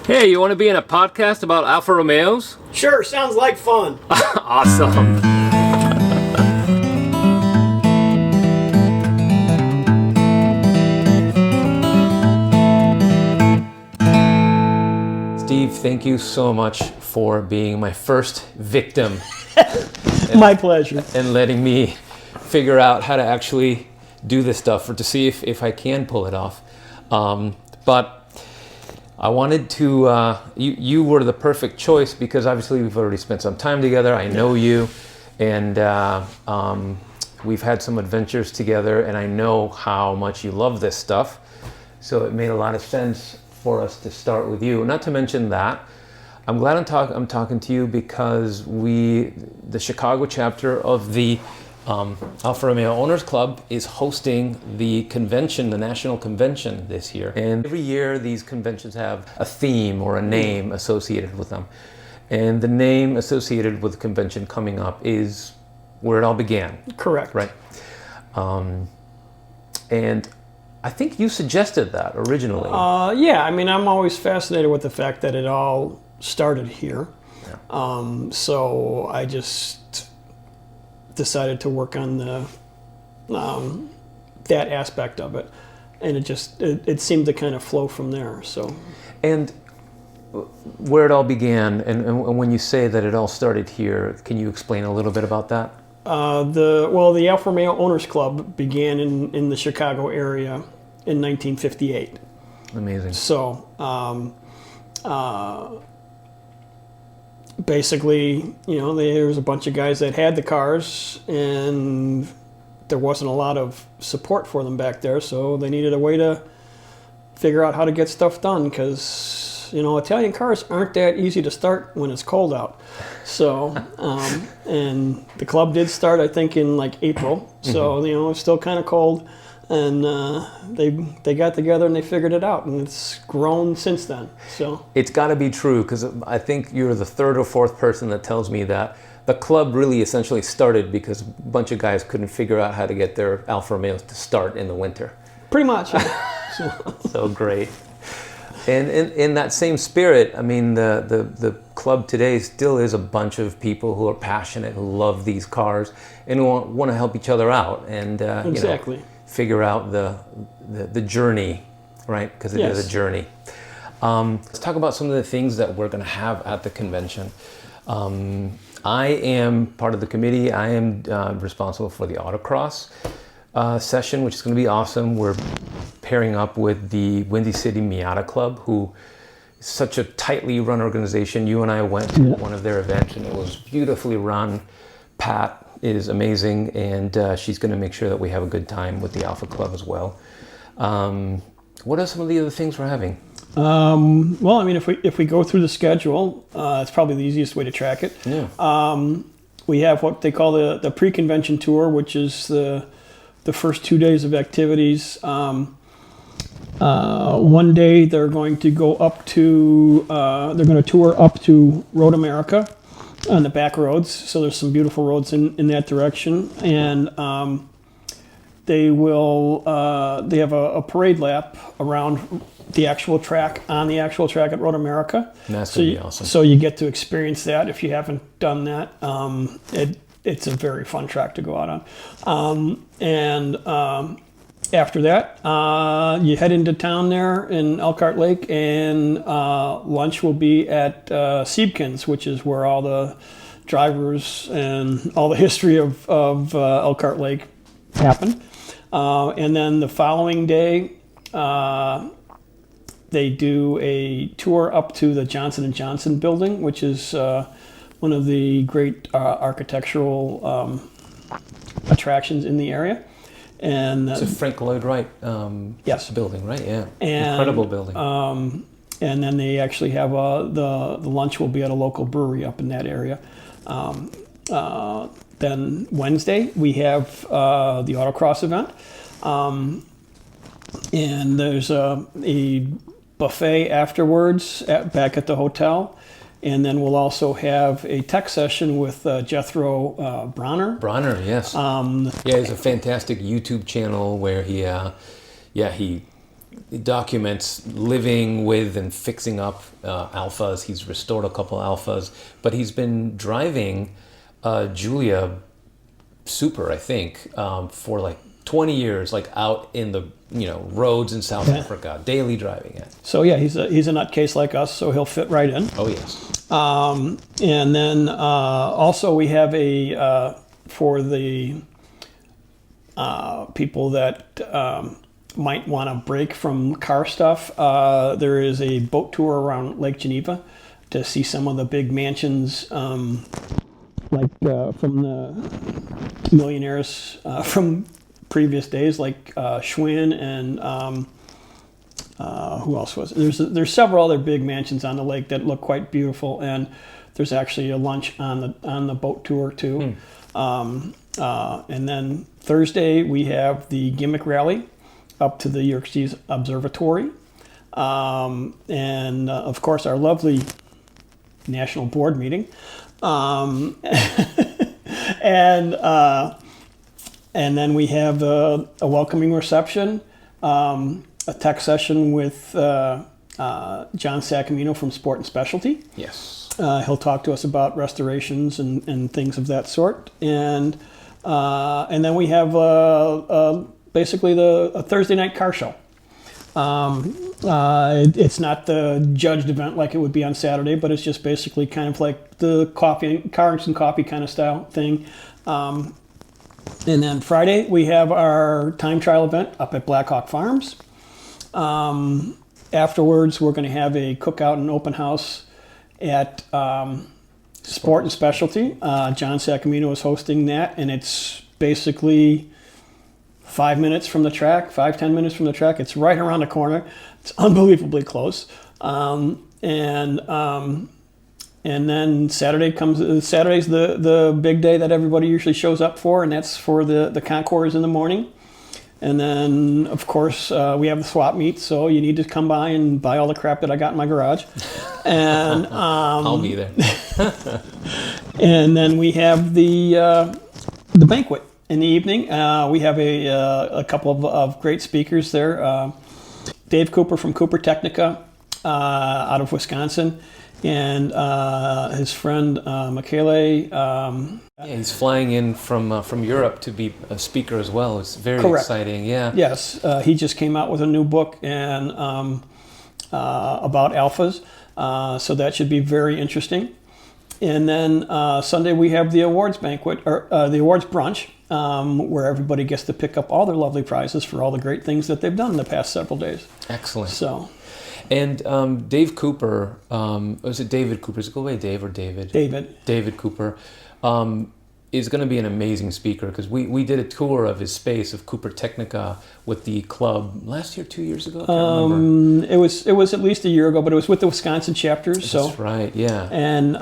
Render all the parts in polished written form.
Hey, you want to be in a podcast about Alfa Romeos? Sure, sounds like fun. Awesome. Steve, thank you so much for being my first victim. My pleasure. And letting me figure out how to actually do this stuff, or to see if I can pull it off. But I wanted to, you were the perfect choice because obviously we've already spent some time together. I know you, and we've had some adventures together, and I know how much you love this stuff. So it made a lot of sense for us to start with you. Not to mention that, I'm glad I'm talking to you because the Chicago chapter of the Alfa Romeo Owners Club is hosting the convention, the national convention this year. And every year these conventions have a theme or a name associated with them. And the name associated with the convention coming up is where it all began. Correct. Right. And I think you suggested that originally. Yeah, I mean, I'm always fascinated with the fact that it all started here. Yeah. So I just decided to work on that aspect of it, and it seemed to kind of flow from there. So, and where it all began, and when you say that it all started here, can you explain a little bit about that? The Alfa Romeo Owners Club began in the Chicago area in 1958. Amazing. So, basically, there was a bunch of guys that had the cars, and there wasn't a lot of support for them back there, so they needed a way to figure out how to get stuff done, because Italian cars aren't that easy to start when it's cold out. So, and the club did start, I think, in like April, so it was still kind of cold. And they got together and they figured it out, and it's grown since then. So it's got to be true, because I think you're the third or fourth person that tells me that the club really essentially started because a bunch of guys couldn't figure out how to get their Alfa Romeos to start in the winter. Pretty much. Yeah. So great. And in that same spirit, I mean, the club today still is a bunch of people who are passionate, who love these cars, and who want to help each other out. And exactly. Figure out the journey, right? Because it is a journey. Let's talk about some of the things that we're going to have at the convention. I am part of the committee. I am responsible for the autocross session, which is going to be awesome. We're pairing up with the Windy City Miata Club, who is such a tightly run organization. You and I went to one of their events, and it was beautifully run. Pat is amazing, and she's going to make sure that we have a good time with the Alfa Club as well. What are some of the other things we're having? Well, I mean, if we go through the schedule, it's probably the easiest way to track it. Yeah. We have what they call the pre-convention tour, which is the first 2 days of activities. One day they're going to go up to they're going to tour up to Road America on the back roads, so there's some beautiful roads in that direction, and they have a parade lap around the actual track, on the actual track at Road America. And that's going to be awesome. So you get to experience that if you haven't done that. It's a very fun track to go out on. After that, you head into town there in Elkhart Lake, and lunch will be at Siebken's, which is where all the drivers and all the history of Elkhart Lake happened. And then the following day, they do a tour up to the Johnson & Johnson building, which is one of the great architectural attractions in in the and it's a Frank Lloyd Wright building, right? Yeah, incredible building. And then they actually have the lunch will be at a local brewery up in that area. Then Wednesday we have the autocross event, and there's a buffet afterwards back at the hotel. And then we'll also have a tech session with Jethro Bronner. Bronner, yes. He has a fantastic YouTube channel where he it documents living with and fixing up Alfas. He's restored a couple Alfas, but he's been driving Julia Super, I think, for like 20 years, like out in the roads in South Africa, daily driving it. So yeah, he's a nutcase like us, so he'll fit right in. Oh yes. And then also we have for the people that might want to break from car stuff, there is a boat tour around Lake Geneva to see some of the big mansions, from the millionaires from previous days, like Schwinn and who else was it? There's several other big mansions on the lake that look quite beautiful, and there's actually a lunch on the boat tour too. And then Thursday we have the gimmick rally up to the Yerkes Observatory, and of course our lovely national board meeting, and then we have a welcoming reception, a tech session with John Sacamino from Sport and Specialty. Yes. He'll talk to us about restorations and things of that sort, and then we have basically a Thursday night car show. It's not the judged event like it would be on Saturday, but it's just basically kind of like the cars and coffee kind of style thing. And then Friday we have our time trial event up at Blackhawk Farms. Afterwards, we're going to have a cookout and open house at Sport and Specialty. John Sacamino is hosting that, and it's basically 5 minutes from the track, 10 minutes from the track. It's right around the corner. It's unbelievably close. And then Saturday's the big day that everybody usually shows up for, and that's for the concours in the morning. And then, of course, we have the swap meet, so you need to come by and buy all the crap that I got in my garage. And I'll be there. And then we have the banquet in the evening. We have a couple of great speakers there. Dave Cooper from Cooper Technica out of Wisconsin, and his friend Michele. He's flying in from Europe to be a speaker as well. It's very exciting. Yeah. Yes, he just came out with a new book and about Alfas, so that should be very interesting. And then Sunday we have the awards banquet, or the awards brunch, where everybody gets to pick up all their lovely prizes for all the great things that they've done in the past several days. Excellent. So. And Dave Cooper, was it David Cooper? Is it go away, Dave or David? David Cooper is going to be an amazing speaker, because we did a tour of his space of Cooper Technica with the club last year, 2 years ago. I can't remember. It was at least a year ago, but it was with the Wisconsin chapters. That's right. Yeah. And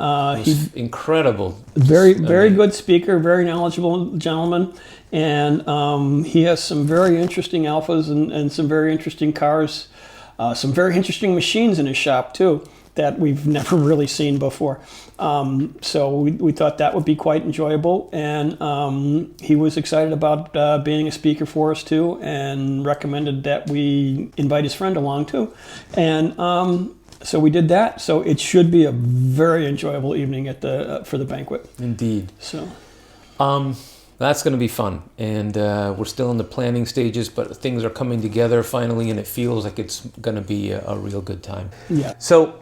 he's incredible. Very good speaker, very knowledgeable gentleman, and he has some very interesting Alfas and some very interesting cars. Some very interesting machines in his shop too that we've never really seen before. So we thought that would be quite enjoyable, and he was excited about being a speaker for us too, and recommended that we invite his friend along too. And so we did that. So it should be a very enjoyable evening at for the banquet. Indeed. So. That's going to be fun, and we're still in the planning stages, but things are coming together finally, and it feels like it's going to be a real good time. Yeah. So,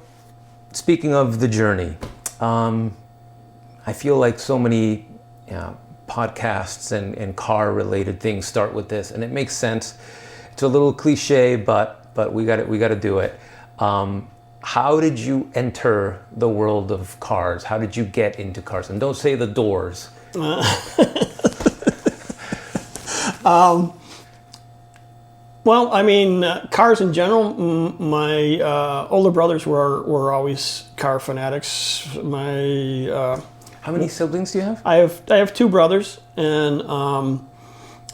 speaking of the journey, I feel like so many podcasts and car-related things start with this, and it makes sense. It's a little cliche, but we got to do it. How did you enter the world of cars? How did you get into cars? And don't say the doors. Well, I mean, cars in general. My older brothers were always car fanatics. How many siblings do you have? I have two brothers, and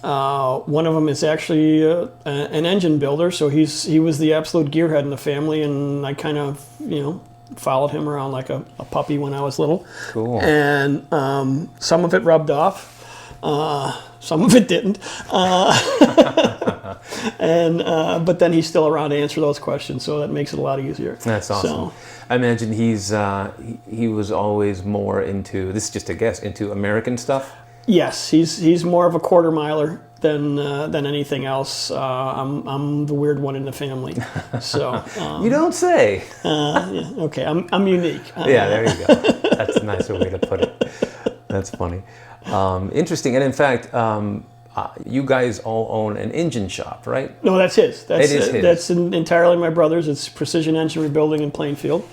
one of them is actually an engine builder. So he was the absolute gearhead in the family, and I kind of followed him around like a puppy when I was little. Cool. And some of it rubbed off. Some of it didn't. And but then he's still around to answer those questions, so that makes it a lot easier. That's awesome. So, I imagine he was always more into, this is just a guess, into American stuff. yes, he's more of a quarter miler than anything else. I'm the weird one in the family. So You don't say. yeah, okay, I'm unique. Yeah, there you go. That's a nicer way to put it. That's funny. Interesting. And in fact, you guys all own an engine shop, right? No, that's his. It is his. That's entirely my brother's. It's Precision Engine Rebuilding in Plainfield.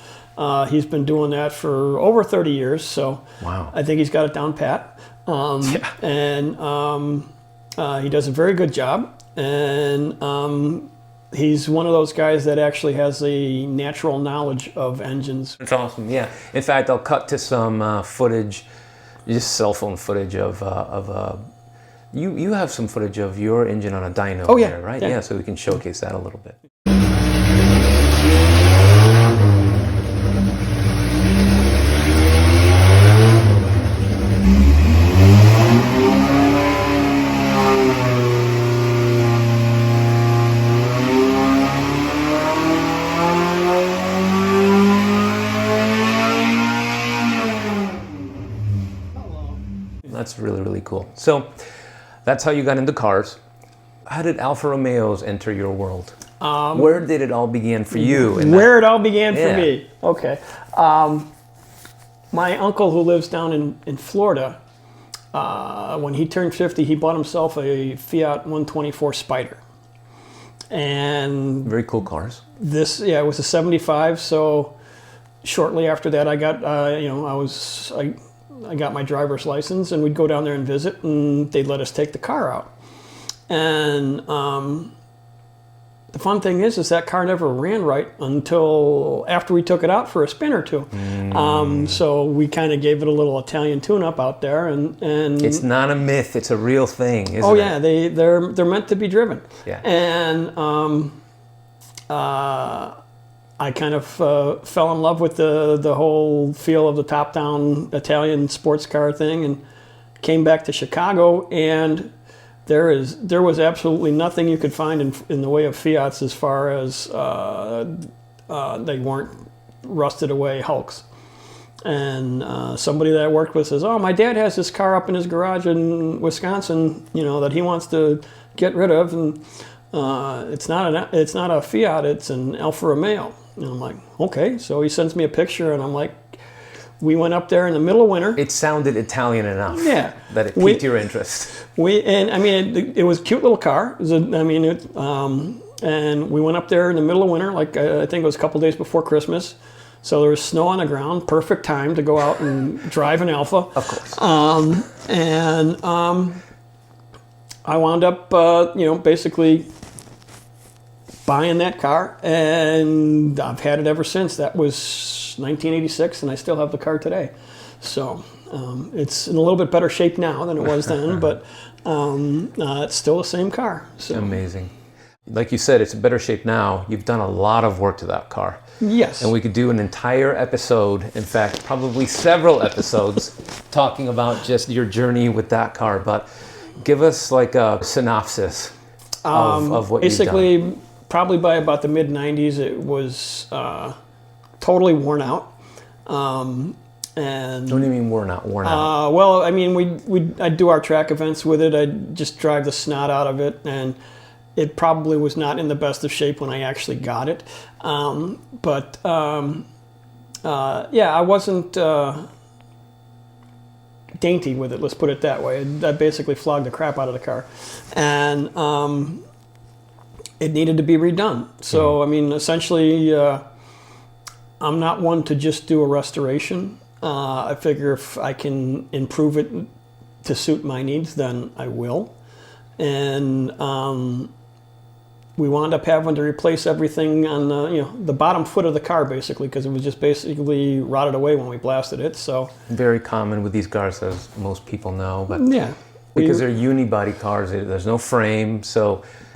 He's been doing that for over 30 years, so Wow. I think he's got it down pat. And he does a very good job. And he's one of those guys that actually has a natural knowledge of engines. That's awesome. Yeah. In fact, I'll cut to some footage, just cell phone footage of you have some footage of your engine on a dyno Oh, yeah. there, right? Yeah. Yeah, so we can showcase that a little bit. That's really, really cool. So that's how you got into cars. How did Alfa Romeos enter your world? Where did it all begin for you? Where it all began Yeah. for me. Okay. My uncle, who lives down in Florida, when he turned 50, he bought himself a Fiat 124 Spider. And Very cool cars. it was a 75. So shortly after that, I got, I got my driver's license, and we'd go down there and visit, and they'd let us take the car out. And the fun thing is that car never ran right until after we took it out for a spin or two. So we kind of gave it a little Italian tune-up out there, and It's not a myth; it's a real thing, isn't it? oh yeah, they're meant to be driven. Yeah. And I kind of fell in love with the whole feel of the top-down Italian sports car thing, and came back to Chicago, and there was absolutely nothing you could find in the way of Fiats as far as they weren't rusted away hulks. And somebody that I worked with says, "Oh, my dad has this car up in his garage in Wisconsin, that he wants to get rid of, and it's not a Fiat, it's an Alfa Romeo." And I'm like, okay. So he sends me a picture, and I'm like, we went up there in the middle of winter. It sounded Italian enough. Yeah. That it piqued your interest. It was a cute little car. And we went up there in the middle of winter, like I think it was a couple days before Christmas. So there was snow on the ground, perfect time to go out and drive an Alfa. Of course. I wound up, basically buying that car, and I've had it ever since. That was 1986, and I still have the car today. So it's in a little bit better shape now than it was then, but it's still the same car. So. Amazing. Like you said, it's in better shape now. You've done a lot of work to that car. Yes. And we could do an entire episode, in fact, probably several episodes, talking about just your journey with that car. But give us like a synopsis of what you've done. Basically, probably by about the mid-90s, it was totally worn out. And What do you mean worn out? Worn out? well, I mean, I'd do our track events with it. I'd just drive the snot out of it, and it probably was not in the best of shape when I actually got it. I wasn't dainty with it, let's put it that way. I basically flogged the crap out of the car. And it needed to be redone. So, I mean, essentially, I'm not one to just do a restoration. I figure if I can improve it to suit my needs, then I will. And we wound up having to replace everything on the bottom foot of the car, basically, because it was just basically rotted away when we blasted it. So Very common with these cars, as most people know. But yeah, because they're unibody cars, there's no frame,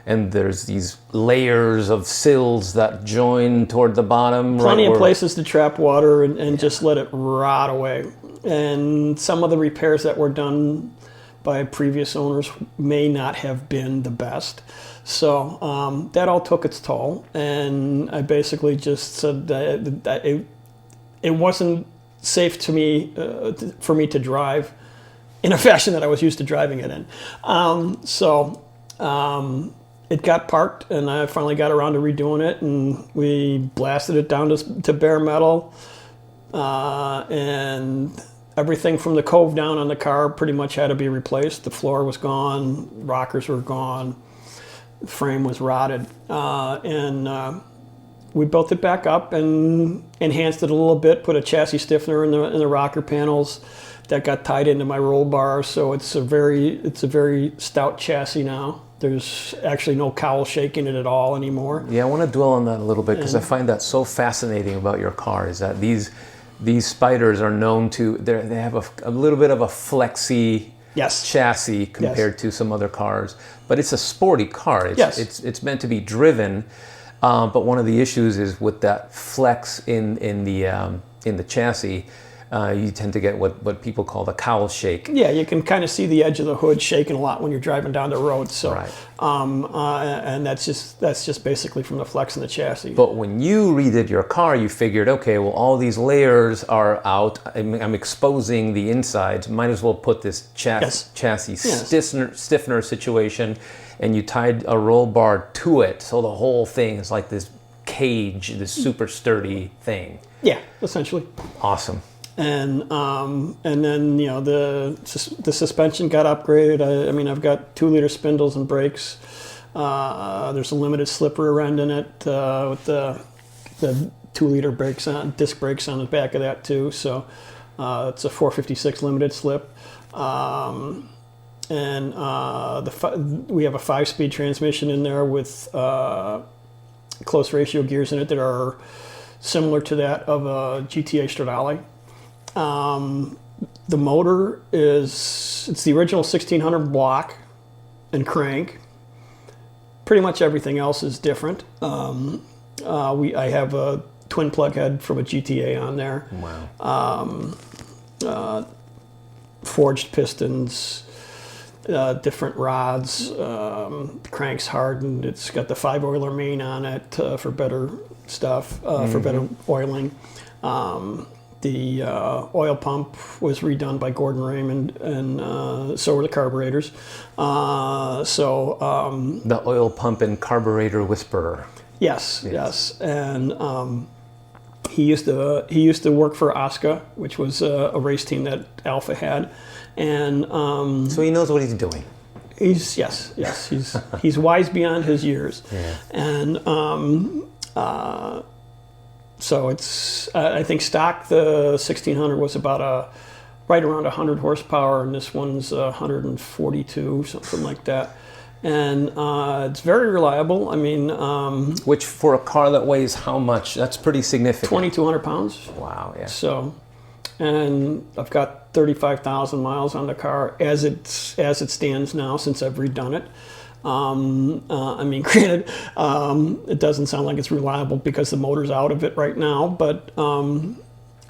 and there's these layers of sills that join toward the bottom. Plenty of places to trap water and just let it rot away. And some of the repairs that were done by previous owners may not have been the best. So that all took its toll, and I basically just said that it wasn't safe to me for me to drive in a fashion that I was used to driving it in. It got parked, and I finally got around to redoing it, and we blasted it down to bare metal, and everything from the cove down on the car pretty much had to be replaced. The floor was gone, rockers were gone, the frame was rotted, and we built it back up and enhanced it a little bit, put a chassis stiffener in the rocker panels that got tied into my roll bar, so it's a very stout chassis now. There's actually no cowl shaking it at all anymore. Yeah, I want to dwell on that a little bit because I find that so fascinating about your car is that these Spyders are known to, they have a little bit of a flexy chassis compared to some other cars, but it's a sporty car. It's meant to be driven, but one of the issues is with that flex in the chassis. You tend to get what people call the cowl shake. Yeah, you can kind of see the edge of the hood shaking a lot when you're driving down the road. So, right. And that's just basically from the flex in the chassis. But when you redid your car, you figured, okay, well, all these layers are out. I'm exposing the insides. Might as well put this chassis stiffener situation, and you tied a roll bar to it, so the whole thing is like this cage, this super sturdy thing. Yeah, essentially. Awesome. And then the suspension got upgraded. I mean I've got 2-liter spindles and brakes. There's a limited slip rear end in it with the 2-liter brakes disc brakes on the back of that too. So it's a 456 limited slip. And we have a 5-speed transmission in there with close ratio gears in it that are similar to that of a GTA Stradale. The motor it's the original 1600 block and crank. Pretty much everything else is different. I have a twin plug head from a GTA on there. Wow. Forged pistons, different rods. The crank's hardened. It's got the 5-oiler main on it for better stuff, for better oiling. The oil pump was redone by Gordon Raymond, and so were the carburetors. The oil pump and carburetor whisperer. Yes. And he used to work for Oscar, which was a race team that Alfa had, and so he knows what he's doing. He's wise beyond his years. Yeah. And so it's, I think stock, the 1600 was about right around 100 horsepower, and this one's 142, something like that. And it's very reliable. I mean... which for a car that weighs how much? That's pretty significant. 2,200 pounds. Wow, yeah. So, and I've got 35,000 miles on the car as it stands now since I've redone it. I mean, granted, it doesn't sound like it's reliable because the motor's out of it right now, but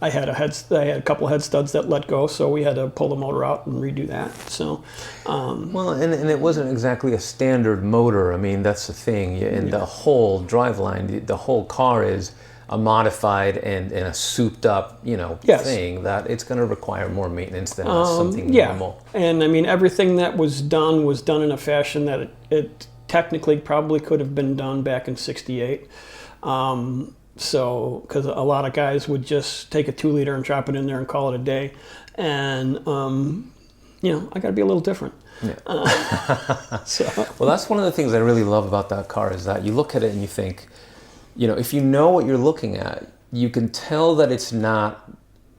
I had a couple head studs that let go, so we had to pull the motor out and redo that. So, well, and it wasn't exactly a standard motor. I mean, that's the thing. And the whole driveline, the whole car is a modified and a souped up, thing that it's going to require more maintenance than something normal. And I mean, everything that was done in a fashion that it technically probably could have been done back in '68. So, because a lot of guys would just take a 2-liter and drop it in there and call it a day, and I got to be a little different. Yeah. Well, that's one of the things I really love about that car is that you look at it and you think, if you know what you're looking at, you can tell that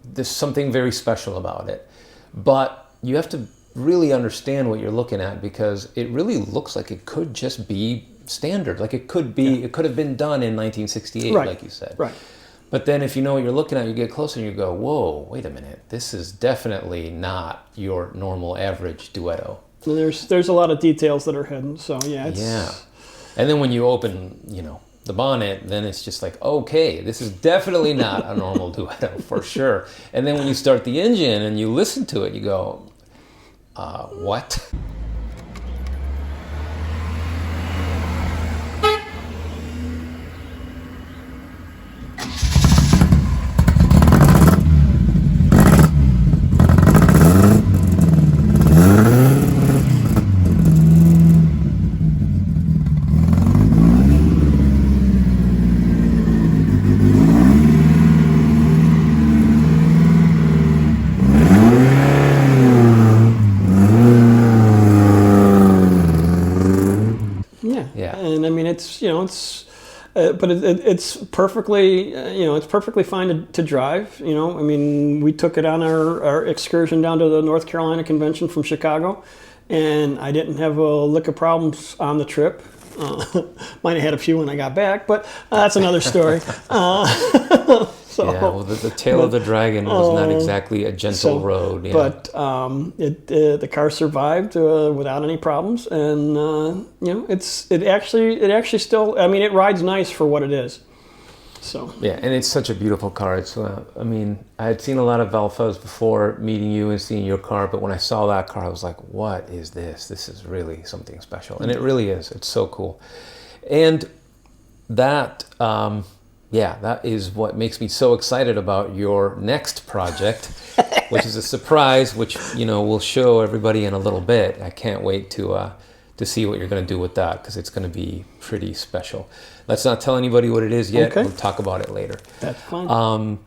there's something very special about it. But you have to really understand what you're looking at because it really looks like it could just be standard. Like it could have been done in 1968, like you said. Right. But then if you know what you're looking at, you get closer and you go, whoa, wait a minute. This is definitely not your normal average Duetto. And there's a lot of details that are hidden. So, Yeah. And then when you open, the bonnet, then it's just like, okay, this is definitely not a normal Duetto for sure. And then when you start the engine and you listen to it, you go, what? Yeah. And I mean, it's, but it's perfectly, it's perfectly fine to drive. I mean, we took it on our excursion down to the North Carolina convention from Chicago, and I didn't have a lick of problems on the trip. Might have had a few when I got back, but that's another story. Yeah, well, the tail of the dragon was not exactly a gentle road. Yeah. But the car survived without any problems, and it actually still. I mean, it rides nice for what it is. So yeah, and it's such a beautiful car. It's I mean, I had seen a lot of Alfas before meeting you and seeing your car, but when I saw that car, I was like, "What is this? This is really something special," and it really is. It's so cool, and that. Yeah, that is what makes me so excited about your next project, which is a surprise, which we'll show everybody in a little bit. I can't wait to see what you're going to do with that, because it's going to be pretty special. Let's not tell anybody what it is yet. Okay. We'll talk about it later. That's fine. Well,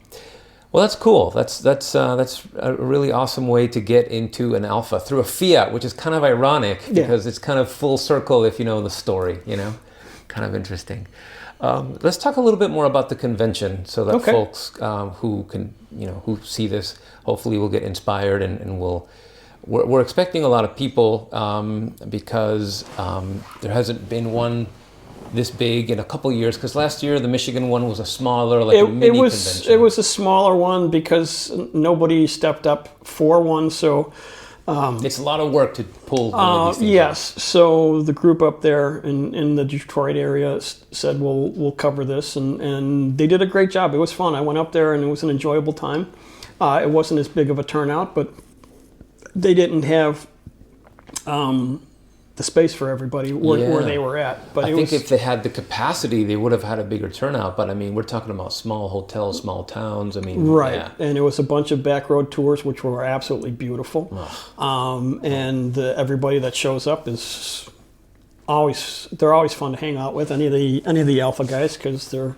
that's cool. That's a really awesome way to get into an Alfa through a Fiat, which is kind of ironic because it's kind of full circle if you know the story. Kind of interesting. Let's talk a little bit more about the convention, so that folks who can, who see this, hopefully will get inspired, and we're expecting a lot of people because there hasn't been one this big in a couple years. Because last year the Michigan one was a smaller, a mini convention. It was a smaller one because nobody stepped up for one, so. It's a lot of work to pull one of these things yes, so the group up there in the Detroit area said we'll cover this, and they did a great job. It was fun. I went up there and it was an enjoyable time. It wasn't as big of a turnout, but they didn't have the space for everybody where they were at. But I think if they had the capacity, they would have had a bigger turnout. But I mean, we're talking about small hotels, small towns. I mean, right. Yeah. And it was a bunch of back road tours, which were absolutely beautiful. And everybody that shows up is they're always fun to hang out with. Any of the Alfa guys, because they're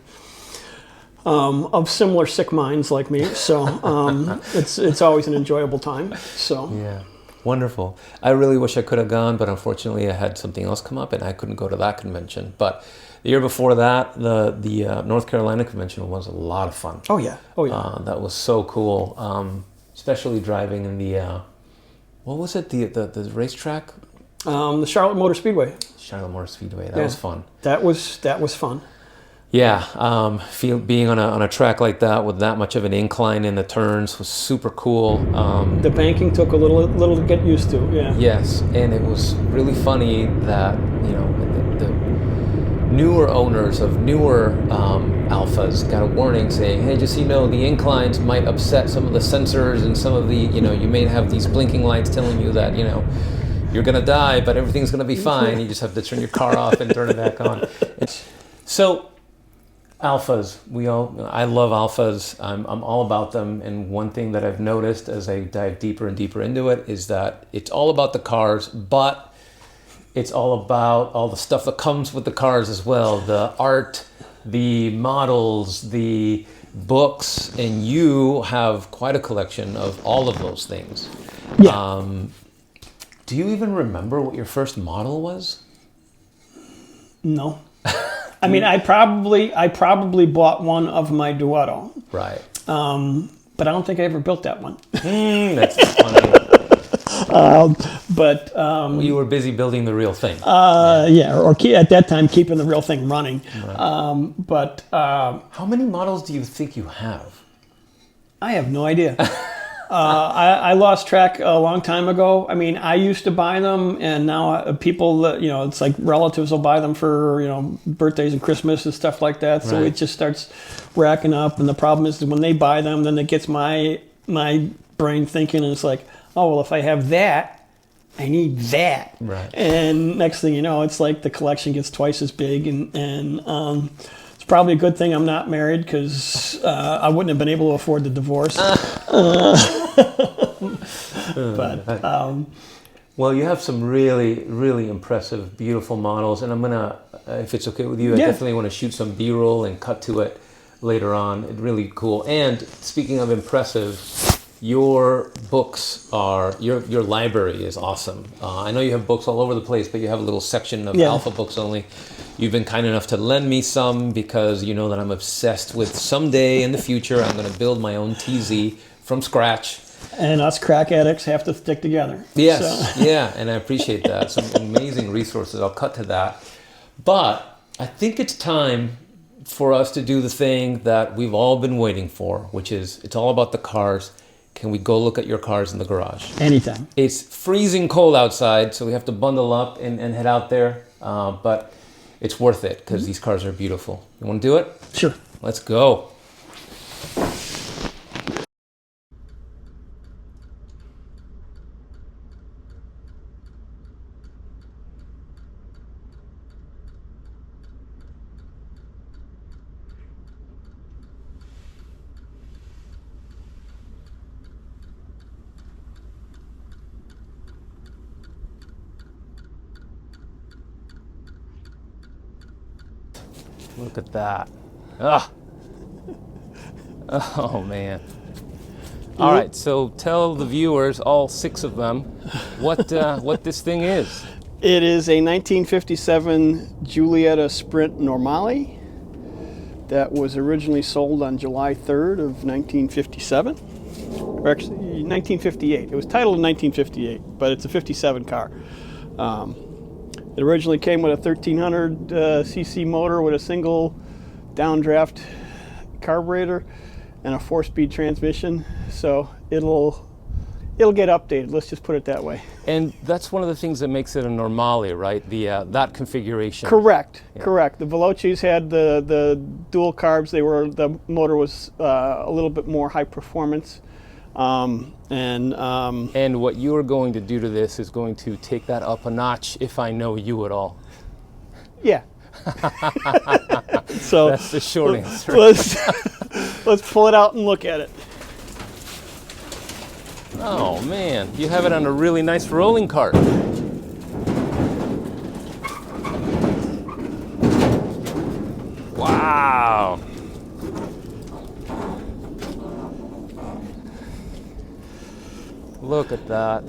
of similar sick minds like me. So it's always an enjoyable time. So yeah. Wonderful. I really wish I could have gone, but unfortunately I had something else come up and I couldn't go to that convention. But the year before that, the North Carolina convention was a lot of fun. Oh yeah. That was so cool, especially driving in the, what was it, the racetrack? The Charlotte Motor Speedway. Charlotte Motor Speedway, that was fun. That was fun. Yeah, being on a track like that with that much of an incline in the turns was super cool. The banking took a little to get used to. Yeah. Yes, and it was really funny that the newer owners of newer Alfas got a warning saying, "Hey, just so you know, the inclines might upset some of the sensors, and some of the you may have these blinking lights telling you that you're gonna die, but everything's gonna be fine. You just have to turn your car off and turn it back on." So. Alfas, I love Alfas. I'm all about them, and one thing that I've noticed as I dive deeper and deeper into it is that it's all about the cars, but it's all about all the stuff that comes with the cars as well. The art, the models, the books, and you have quite a collection of all of those things. Yeah. Do you even remember what your first model was? No. I mean, I probably bought one of my Duetto. Right. But I don't think I ever built that one. That's funny. Well, you were busy building the real thing. Yeah, or at that time keeping the real thing running. Right. How many models do you think you have? I have no idea. I lost track a long time ago. I mean, I used to buy them, and now people, it's like relatives will buy them for, birthdays and Christmas and stuff like that. So It just starts racking up. And the problem is that when they buy them, then it gets my brain thinking, and it's like, oh, well, if I have that, I need that. Right. And next thing you know, it's like the collection gets twice as big, and it's probably a good thing I'm not married, because I wouldn't have been able to afford the divorce. Well, you have some really, really impressive, beautiful models, and I'm gonna, if it's okay with you, I Yeah. definitely want to shoot some B-roll and cut to it later on. It's really cool. And speaking of impressive, your books are, your library is awesome. I know you have books all over the place, but you have a little section of Yeah. Alpha books only. You've been kind enough to lend me some, because you know that I'm obsessed with, someday in the future I'm going to build my own TZ from scratch. And us crack addicts have to stick together. Yes, So. yeah, and I appreciate that. Some amazing resources. I'll cut to that. But I think it's time for us to do the thing that we've all been waiting for, which is, it's all about the cars. Can we go look at your cars in the garage? Anytime. It's freezing cold outside, so we have to bundle up and head out there. But it's worth it, because these cars are beautiful. You want to do it? Sure. Let's go. Look at that. Ah. Oh, man. All right, so tell the viewers, all 6 of them, what this thing is. It is a 1957 Giulietta Sprint Normale that was originally sold on July 3rd of 1957. Or actually, 1958. It was titled in 1958, but it's a 57 car. It originally came with a 1300 cc motor with a single downdraft carburetor and a 4-speed transmission. So it'll get updated. Let's just put it that way. And that's one of the things that makes it a Normale, right? The that configuration. Correct. Yeah. Correct. The Velocis had the dual carbs. The motor was a little bit more high performance. And what you are going to do to this is going to take that up a notch, if I know you at all. Yeah. So That's the short answer. let's pull it out and look at it. Oh man, you have it on a really nice rolling cart. Wow. Look at that.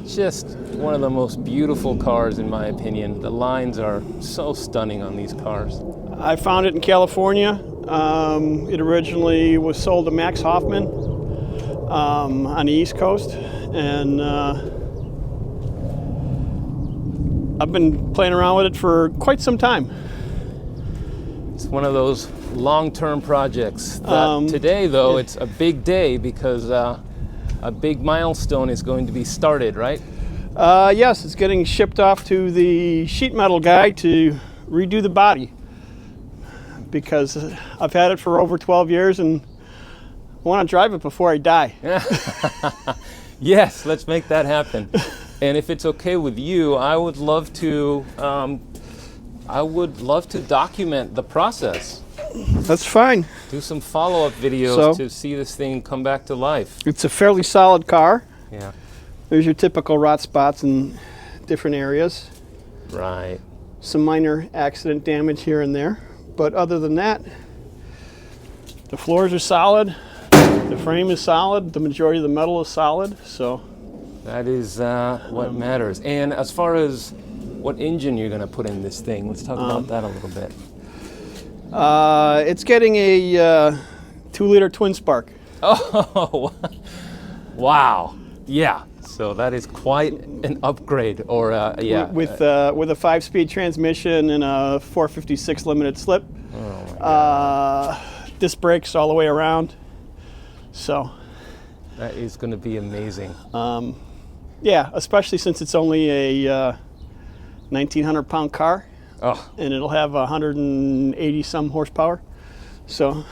Just one of the most beautiful cars in my opinion. The lines are so stunning on these cars. I found it in California. It originally was sold to Max Hoffman on the East Coast, and I've been playing around with it for quite some time. It's one of those long-term projects that today though, it's a big day because a big milestone is going to be started, right? Yes, it's getting shipped off to the sheet metal guy to redo the body, because I've had it for over 12 years and I want to drive it before I die. Yes, let's make that happen. And if it's okay with you, I would love to document the process. That's fine. Do some follow-up videos to see this thing come back to life. It's a fairly solid car. Yeah. There's your typical rot spots in different areas. Right. Some minor accident damage here and there. But other than that, the floors are solid. The frame is solid. The majority of the metal is solid. So that is what matters. And as far as what engine you're going to put in this thing, let's talk about that a little bit. It's getting a 2-liter twin spark. Oh, wow. Yeah. So that is quite an upgrade, or yeah. With a 5-speed transmission and a 456 limited slip. Oh my God. Disc brakes all the way around. So that is going to be amazing. Yeah, especially since it's only a 1,900-pound car. Oh. And it'll have 180 some horsepower. So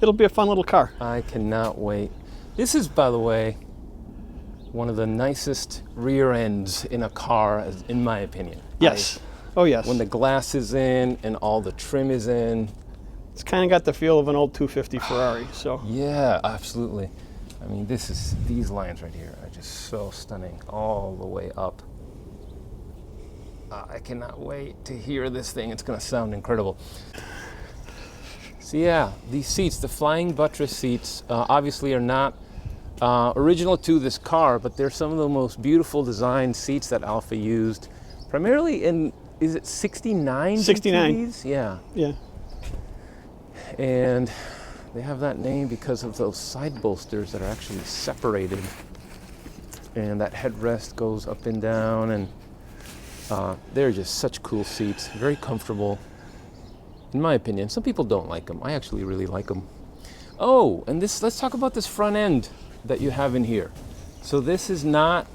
it'll be a fun little car. I cannot wait. This is, by the way, one of the nicest rear ends in a car, in my opinion. Yes. Oh, yes. When the glass is in and all the trim is in. It's kind of got the feel of an old 250 Ferrari. So. Yeah, absolutely. I mean, these lines right here are just so stunning, all the way up. I cannot wait to hear this thing. It's going to sound incredible. So yeah, these seats, the flying buttress seats, obviously are not original to this car, but they're some of the most beautiful design seats that Alfa used, primarily in, is it 69? 69. GTVs? Yeah. Yeah. And they have that name because of those side bolsters that are actually separated. And that headrest goes up and down, and they're just such cool seats, very comfortable. In my opinion, some people don't like them. I actually really like them. Oh, and let's talk about this front end that you have in here. So this is not,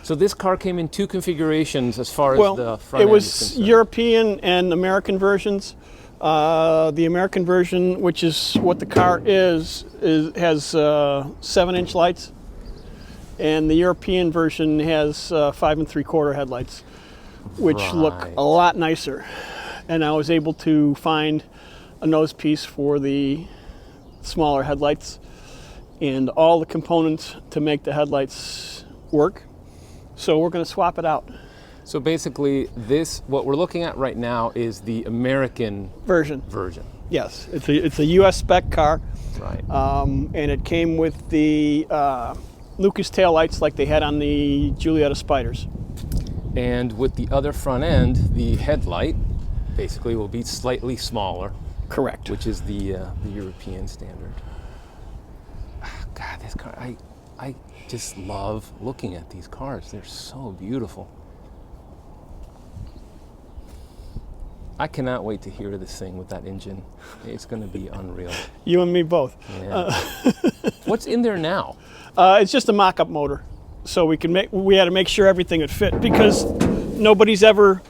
so this car came in 2 configurations as far as the front end is concerned. It was European and American versions. The American version, which is what the car is has 7-inch lights, and the European version has 5 3/4 headlights, which look a lot nicer. And I was able to find a nose piece for the smaller headlights and all the components to make the headlights work. So we're going to swap it out. So basically, what we're looking at right now is the American version. Yes, it's a U.S. spec car. Right. And it came with the Lucas taillights like they had on the Giulietta Spiders. And with the other front end, the headlight basically will be slightly smaller. Correct. Which is the European standard. God, this car, I just love looking at these cars. They're so beautiful. I cannot wait to hear this thing with that engine. It's going to be unreal. You and me both. Yeah. What's in there now? It's just a mock-up motor. So we had to make sure everything would fit, because nobody's ever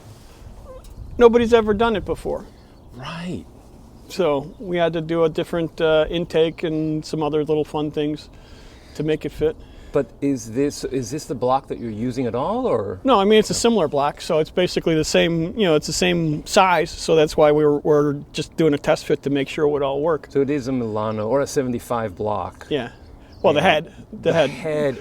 done it before. Right. So we had to do a different intake and some other little fun things to make it fit. But is this the block that you're using at all, or? No, I mean, it's a similar block, so it's basically the same, it's the same size, so that's why we're just doing a test fit to make sure it would all work. So it is a Milano or a 75 block. Yeah. Well, the head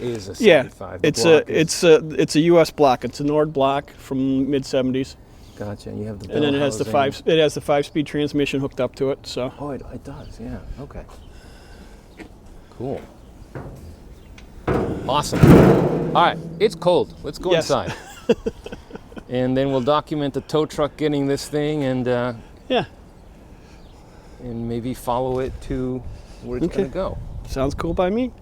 is a 75. Yeah, it's a US block. It's a Nord block from mid-70s. Gotcha. And you have the and then it has the 5-speed transmission hooked up to it. So. Oh, it does. Yeah. Okay. Cool. Awesome. All right, it's cold. Let's go inside. And then we'll document the tow truck getting this thing, and yeah, and maybe follow it to where it's going to go. Sounds cool by me.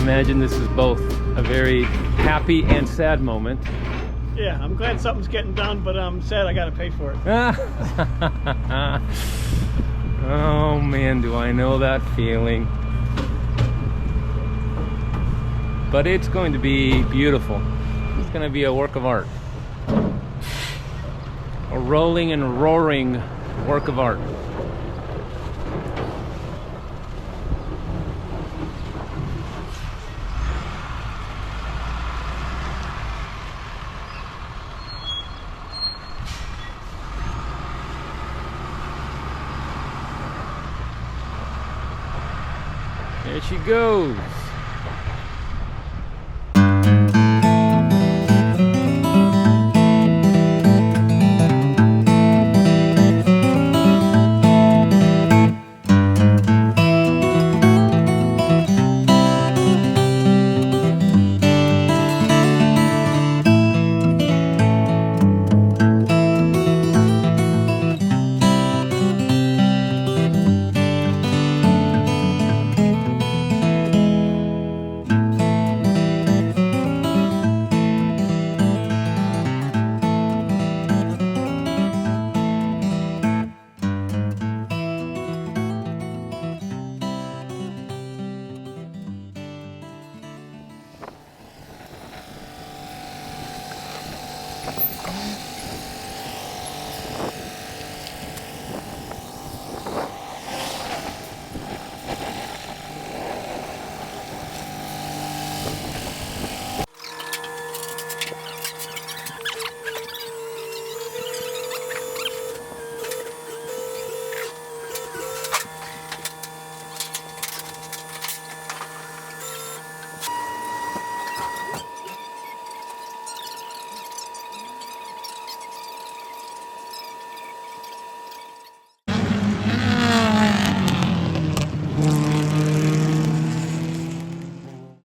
Imagine this is both a very happy and sad moment. Yeah, I'm glad something's getting done, but I'm sad I got to pay for it. Oh man, do I know that feeling. But it's going to be beautiful. It's going to be a work of art. rolling and roaring work of art. There she goes.